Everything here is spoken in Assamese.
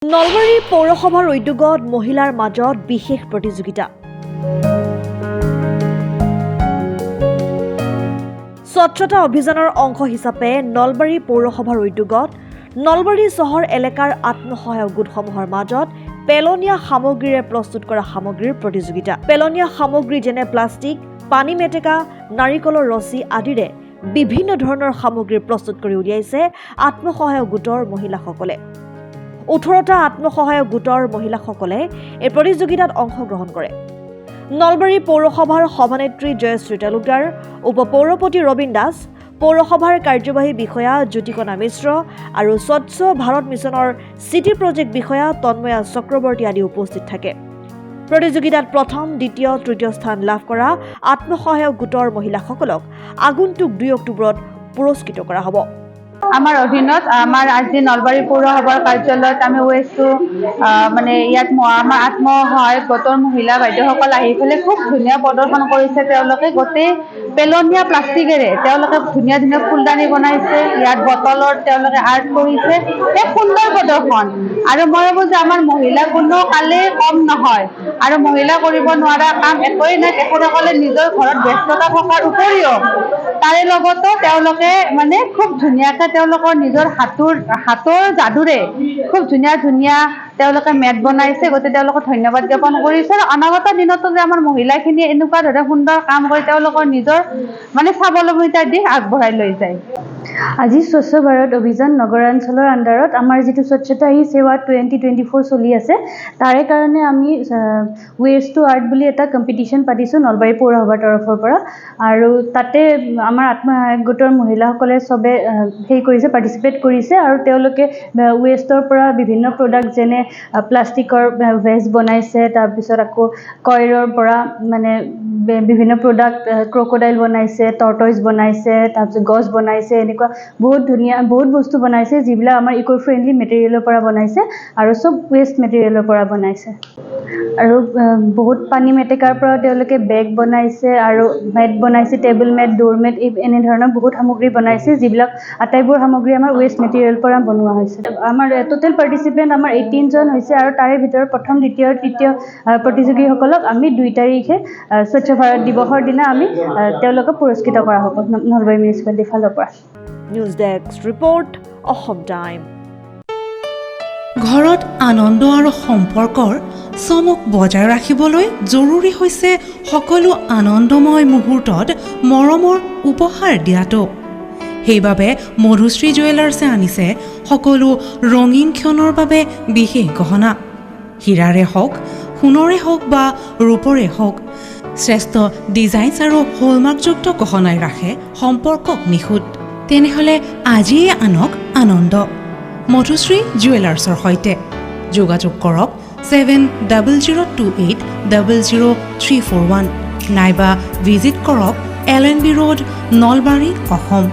নলবাৰী পৌৰসভাৰ উদ্যোগত মহিলাৰ মাজত বিশেষ প্ৰতিযোগিতা। স্বচ্ছতা অভিযানৰ অংশ হিচাপে নলবাৰী পৌৰসভাৰ উদ্যোগত নলবাৰী চহৰ এলেকাৰ আত্মসহায়ক গোটসমূহৰ মাজত পেলনীয়া সামগ্ৰীৰে প্ৰস্তুত কৰা সামগ্ৰীৰ প্ৰতিযোগিতা। পেলনীয়া সামগ্ৰী যেনে প্লাষ্টিক, পানী মেটেকা, নাৰিকলৰ ৰছী আদিৰে বিভিন্ন ধৰণৰ সামগ্ৰী প্ৰস্তুত কৰি উলিয়াইছে আত্মসহায়ক গোটৰ মহিলাসকলে। 18টা আত্মসহায়ক গোটৰ মহিলাসকলে এই প্ৰতিযোগিতাত অংশগ্ৰহণ কৰে। নলবাৰী পৌৰসভাৰ সভানেত্ৰী জয়শ্ৰী তালুকদাৰ, উপপৌৰপতি ৰবীন দাস, পৌৰসভাৰ কাৰ্যবাহী বিষয়া জ্যোতিকণা মিশ্ৰ আৰু স্বচ্ছ ভাৰত মিছনৰ চিটি প্ৰজেক্ট বিষয়া তন্ময়া চক্ৰৱৰ্তী আদি উপস্থিত থাকে। প্ৰতিযোগিতাত প্ৰথম, দ্বিতীয়, তৃতীয় স্থান লাভ কৰা আত্মসহায়ক গোটৰ মহিলাসকলক আগন্তুক 2 অক্টোবৰত পুৰস্কৃত কৰা হ'ব। আমাৰ অধীনত আমাৰ আজি নলবাৰী পৌৰসভাৰ কাৰ্যালয়ত আমি ওয়েষ্টটো মানে ইয়াত আমাৰ আত্মসহায়ক গোটৰ মহিলা বাইদেউসকল আহি পেলাই খুব ধুনীয়া প্ৰদৰ্শন কৰিছে। তেওঁলোকে গোটেই পেলনীয়া প্লাষ্টিকেৰে তেওঁলোকে ধুনীয়া ধুনীয়া ফুলদানি বনাইছে। ইয়াত বটলত তেওঁলোকে আৰ্ট কৰিছে। এক সুন্দৰ প্ৰদৰ্শন। আৰু মই ভাবোঁ যে আমাৰ মহিলা কোনো কালেই কম নহয় আৰু মহিলা কৰিব নোৱাৰা কাম একোৱেই নাই। তেখেতসকলে নিজৰ ঘৰত ব্যস্ততা থকাৰ উপৰিও তাৰে লগতো তেওঁলোকে মানে খুব ধুনীয়াকৈ তেওঁলোকৰ নিজৰ হাতৰ যাদুৰে খুব ধুনীয়া ধুনীয়া তেওঁলোকে মেট বনাইছে। গতিকে তেওঁলোকক ধন্যবাদ জ্ঞাপন কৰিছে। আৰু অনাগত দিনতো যে আমাৰ মহিলাখিনিয়ে এনেকুৱা ধৰণে সুন্দৰ কাম কৰি তেওঁলোকৰ নিজৰ মানে স্বাৱলম্বিতাৰ দিশ আগবঢ়াই লৈ যায়। আজি স্বচ্ছ ভাৰত অভিযান নগৰাঞ্চলৰ আণ্ডাৰত আমাৰ যিটো স্বচ্ছতা হি সেৱা 2024 চলি আছে, তাৰে কাৰণে আমি ৱেষ্ট টু আৰ্ট বুলি এটা কম্পিটিশ্যন পাতিছোঁ নলবাৰী পৌৰসভাৰ তৰফৰ পৰা। আৰু তাতে আমাৰ আত্মসহায়ক গোটৰ মহিলাসকলে চবে কৰিছে, পাৰ্টিচিপেট কৰিছে। আৰু তেওঁলোকে ৱেষ্টৰ পৰা বিভিন্ন প্ৰডাক্ট যেনে প্লাষ্টিকৰ ভেষ্ট বনাইছে, তাৰপিছত আকৌ কয়ৰৰ পৰা মানে বিভিন্ন প্ৰডাক্ট, ক্ৰক'ডাইল বনাইছে, টৰ্টইজ বনাইছে, তাৰপিছত গছ বনাইছে। এনেকুৱা বহুত বস্তু বনাইছে যিবিলাক আমাৰ ইক' ফ্ৰেণ্ডলি মেটেৰিয়েলৰ পৰা বনাইছে আৰু চব ৱেষ্ট মেটেৰিয়েলৰ পৰা বনাইছে। আৰু বহুত পানী মেটেকাৰ পৰা তেওঁলোকে বেগ বনাইছে আৰু মেট বনাইছে, টেবুল মেট, ড'ৰ মেট, এনেধৰণৰ বহুত সামগ্ৰী বনাইছে যিবিলাক আটাইবোৰ সামগ্ৰী আমাৰ ৱেষ্ট মেটেৰিয়েল পৰা বনোৱা হৈছে। আমাৰ টোটেল পাৰ্টিচিপেণ্ট আমাৰ 18 জন হৈছে আৰু তাৰে ভিতৰত প্ৰথম, দ্বিতীয়, তৃতীয় প্ৰতিযোগীসকলক আমি 2 তাৰিখে স্বচ্ছ ভাৰত দিৱসৰ দিনা আমি তেওঁলোকক পুৰস্কৃত কৰা হ'ব নলবাৰী মিউনিচিপালিটিৰ ফালৰ পৰা। News desk report, Assam time. ঘৰত আনন্দ আৰু সম্পৰ্কৰ চমক বজাই ৰাখিবলৈ জৰুৰী হৈছে সকলো আনন্দময় মুহূৰ্তত মৰমৰ উপহাৰ দিয়াটো। সেইবাবে মধুশ্ৰী জুৱেলাৰ্ছে আনিছে সকলো ৰঙীন ক্ষণৰ বাবে বিশেষ গহনা। হীৰাৰে হওক, সোণৰে হওক বা ৰূপৰে হওক, শ্ৰেষ্ঠ ডিজাইনছ আৰু হলমাৰ্কযুক্ত গহনাই ৰাখে সম্পৰ্কক নিখুঁত। তেনেহ'লে আজিয়ে আনক আনন্দ মধুশ্ৰী জুৱেলাৰ্ছৰ সৈতে। যোগাযোগ কৰক 7002800341 নাইবা ভিজিট কৰক LNB ৰোড, নলবাৰী, অসম।